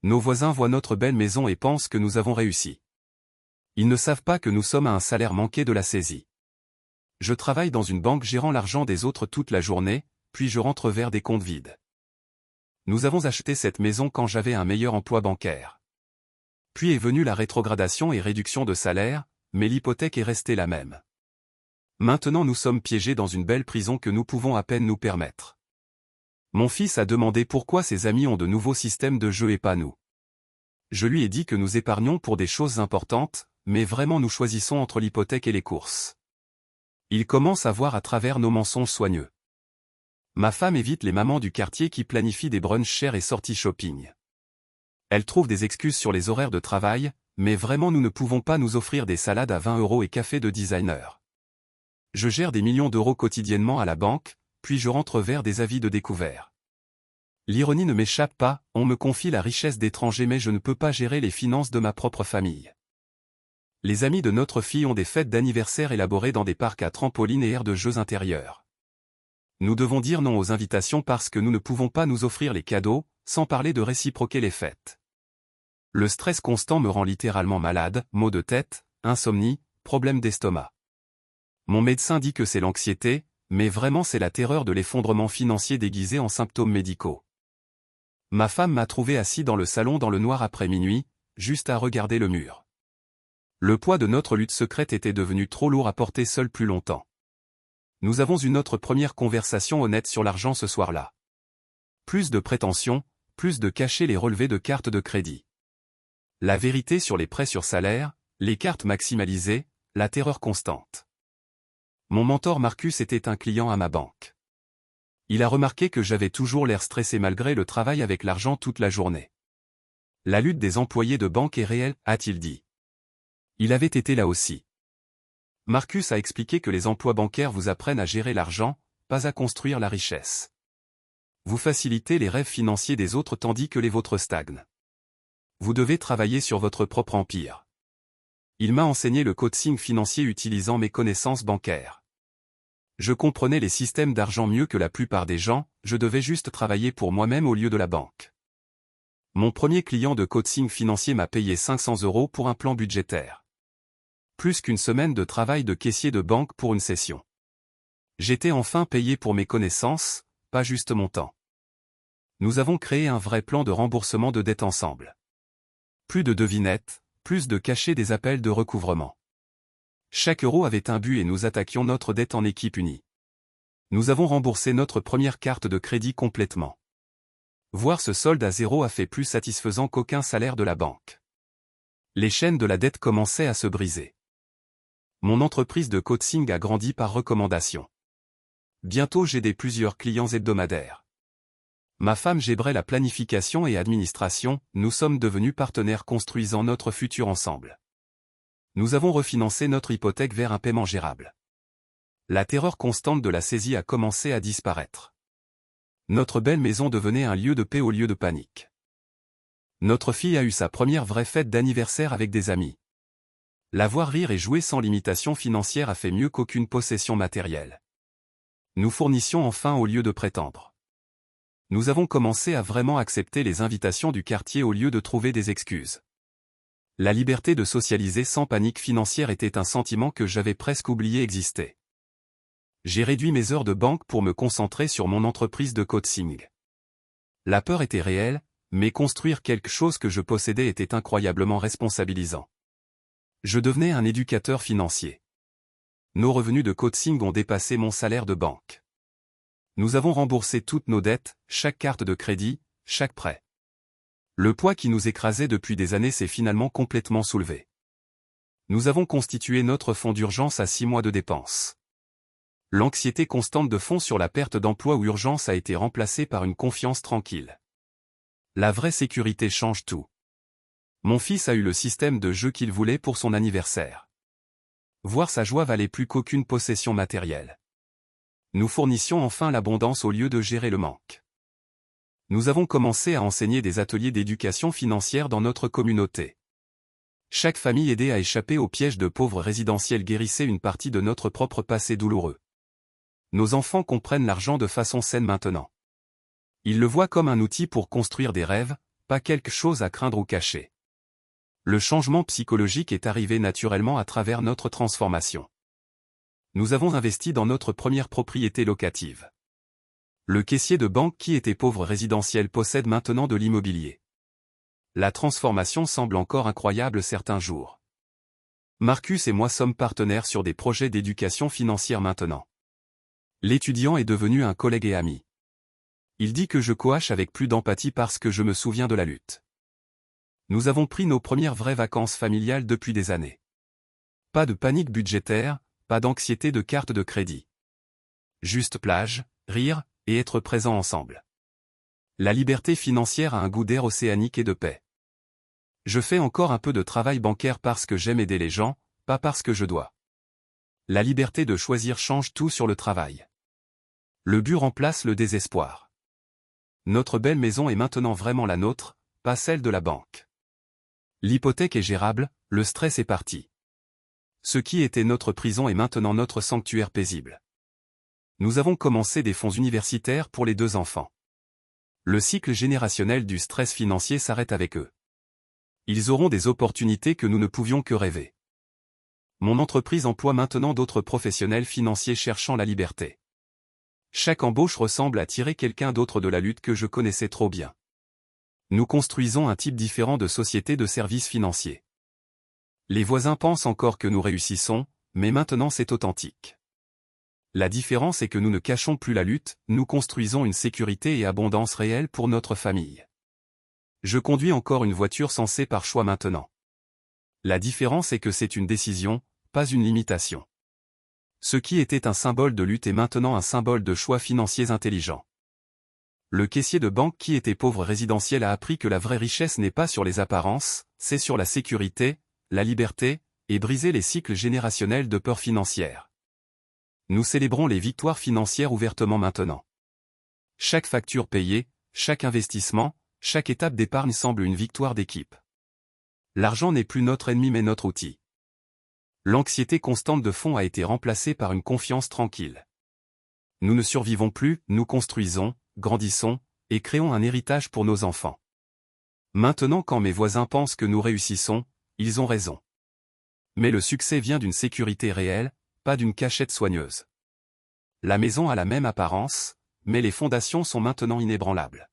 Nos voisins voient notre belle maison et pensent que nous avons réussi. Ils ne savent pas que nous sommes à un salaire manqué de la saisie. Je travaille dans une banque gérant l'argent des autres toute la journée, puis je rentre vers des comptes vides. Nous avons acheté cette maison quand j'avais un meilleur emploi bancaire. Puis est venue la rétrogradation et réduction de salaire, mais l'hypothèque est restée la même. Maintenant nous sommes piégés dans une belle prison que nous pouvons à peine nous permettre. Mon fils a demandé pourquoi ses amis ont de nouveaux systèmes de jeu et pas nous. Je lui ai dit que nous épargnons pour des choses importantes, mais vraiment nous choisissons entre l'hypothèque et les courses. Il commence à voir à travers nos mensonges soigneux. Ma femme évite les mamans du quartier qui planifient des brunchs chers et sorties shopping. Elle trouve des excuses sur les horaires de travail, mais vraiment nous ne pouvons pas nous offrir des salades à 20 € et café de designer. Je gère des millions d'euros quotidiennement à la banque, puis je rentre vers des avis de découvert. L'ironie ne m'échappe pas, on me confie la richesse d'étrangers mais je ne peux pas gérer les finances de ma propre famille. Les amis de notre fille ont des fêtes d'anniversaire élaborées dans des parcs à trampolines et aires de jeux intérieurs. Nous devons dire non aux invitations parce que nous ne pouvons pas nous offrir les cadeaux, sans parler de réciproquer les fêtes. Le stress constant me rend littéralement malade, maux de tête, insomnie, problèmes d'estomac. Mon médecin dit que c'est l'anxiété, mais vraiment c'est la terreur de l'effondrement financier déguisé en symptômes médicaux. Ma femme m'a trouvé assis dans le salon dans le noir après minuit, juste à regarder le mur. Le poids de notre lutte secrète était devenu trop lourd à porter seul plus longtemps. Nous avons eu notre première conversation honnête sur l'argent ce soir-là. Plus de prétentions, plus de cacher les relevés de cartes de crédit. La vérité sur les prêts sur salaire, les cartes maximalisées, la terreur constante. Mon mentor Marcus était un client à ma banque. Il a remarqué que j'avais toujours l'air stressé malgré le travail avec l'argent toute la journée. La lutte des employés de banque est réelle, a-t-il dit. Il avait été là aussi. Marcus a expliqué que les emplois bancaires vous apprennent à gérer l'argent, pas à construire la richesse. Vous facilitez les rêves financiers des autres tandis que les vôtres stagnent. Vous devez travailler sur votre propre empire. Il m'a enseigné le coaching financier utilisant mes connaissances bancaires. Je comprenais les systèmes d'argent mieux que la plupart des gens, je devais juste travailler pour moi-même au lieu de la banque. Mon premier client de coaching financier m'a payé 500 € pour un plan budgétaire. Plus qu'une semaine de travail de caissier de banque pour une session. J'étais enfin payé pour mes connaissances, pas juste mon temps. Nous avons créé un vrai plan de remboursement de dette ensemble. Plus de devinettes, plus de cachets des appels de recouvrement. Chaque euro avait un but et nous attaquions notre dette en équipe unie. Nous avons remboursé notre première carte de crédit complètement. Voir ce solde à zéro a fait plus satisfaisant qu'aucun salaire de la banque. Les chaînes de la dette commençaient à se briser. Mon entreprise de coaching a grandi par recommandation. Bientôt j'aidais plusieurs clients hebdomadaires. Ma femme gérait la planification et administration, nous sommes devenus partenaires construisant notre futur ensemble. Nous avons refinancé notre hypothèque vers un paiement gérable. La terreur constante de la saisie a commencé à disparaître. Notre belle maison devenait un lieu de paix au lieu de panique. Notre fille a eu sa première vraie fête d'anniversaire avec des amis. La voir rire et jouer sans limitation financière a fait mieux qu'aucune possession matérielle. Nous fournissions enfin au lieu de prétendre. Nous avons commencé à vraiment accepter les invitations du quartier au lieu de trouver des excuses. La liberté de socialiser sans panique financière était un sentiment que j'avais presque oublié existait. J'ai réduit mes heures de banque pour me concentrer sur mon entreprise de coaching. La peur était réelle, mais construire quelque chose que je possédais était incroyablement responsabilisant. Je devenais un éducateur financier. Nos revenus de coaching ont dépassé mon salaire de banque. Nous avons remboursé toutes nos dettes, chaque carte de crédit, chaque prêt. Le poids qui nous écrasait depuis des années s'est finalement complètement soulevé. Nous avons constitué notre fonds d'urgence à 6 mois de dépenses. L'anxiété constante de fond sur la perte d'emploi ou urgence a été remplacée par une confiance tranquille. La vraie sécurité change tout. Mon fils a eu le système de jeu qu'il voulait pour son anniversaire. Voir sa joie valait plus qu'aucune possession matérielle. Nous fournissions enfin l'abondance au lieu de gérer le manque. Nous avons commencé à enseigner des ateliers d'éducation financière dans notre communauté. Chaque famille aidée à échapper au piège de pauvres résidentiels guérissait une partie de notre propre passé douloureux. Nos enfants comprennent l'argent de façon saine maintenant. Ils le voient comme un outil pour construire des rêves, pas quelque chose à craindre ou cacher. Le changement psychologique est arrivé naturellement à travers notre transformation. Nous avons investi dans notre première propriété locative. Le caissier de banque qui était pauvre résidentiel possède maintenant de l'immobilier. La transformation semble encore incroyable certains jours. Marcus et moi sommes partenaires sur des projets d'éducation financière maintenant. L'étudiant est devenu un collègue et ami. Il dit que je coache avec plus d'empathie parce que je me souviens de la lutte. Nous avons pris nos premières vraies vacances familiales depuis des années. Pas de panique budgétaire, pas d'anxiété de carte de crédit. Juste plage, rire, et être présents ensemble. La liberté financière a un goût d'air océanique et de paix. Je fais encore un peu de travail bancaire parce que j'aime aider les gens, pas parce que je dois. La liberté de choisir change tout sur le travail. Le but remplace le désespoir. Notre belle maison est maintenant vraiment la nôtre, pas celle de la banque. L'hypothèque est gérable, le stress est parti. Ce qui était notre prison est maintenant notre sanctuaire paisible. Nous avons commencé des fonds universitaires pour les 2 enfants. Le cycle générationnel du stress financier s'arrête avec eux. Ils auront des opportunités que nous ne pouvions que rêver. Mon entreprise emploie maintenant d'autres professionnels financiers cherchant la liberté. Chaque embauche ressemble à tirer quelqu'un d'autre de la lutte que je connaissais trop bien. Nous construisons un type différent de société de services financiers. Les voisins pensent encore que nous réussissons, mais maintenant c'est authentique. La différence est que nous ne cachons plus la lutte, nous construisons une sécurité et abondance réelle pour notre famille. Je conduis encore une voiture sensée par choix maintenant. La différence est que c'est une décision, pas une limitation. Ce qui était un symbole de lutte est maintenant un symbole de choix financiers intelligents. Le caissier de banque qui était pauvre résidentiel a appris que la vraie richesse n'est pas sur les apparences, c'est sur la sécurité, la liberté, et briser les cycles générationnels de peur financière. Nous célébrons les victoires financières ouvertement maintenant. Chaque facture payée, chaque investissement, chaque étape d'épargne semble une victoire d'équipe. L'argent n'est plus notre ennemi mais notre outil. L'anxiété constante de fond a été remplacée par une confiance tranquille. Nous ne survivons plus, nous construisons, grandissons, et créons un héritage pour nos enfants. Maintenant quand mes voisins pensent que nous réussissons, ils ont raison. Mais le succès vient d'une sécurité réelle, pas d'une cachette soigneuse. La maison a la même apparence, mais les fondations sont maintenant inébranlables.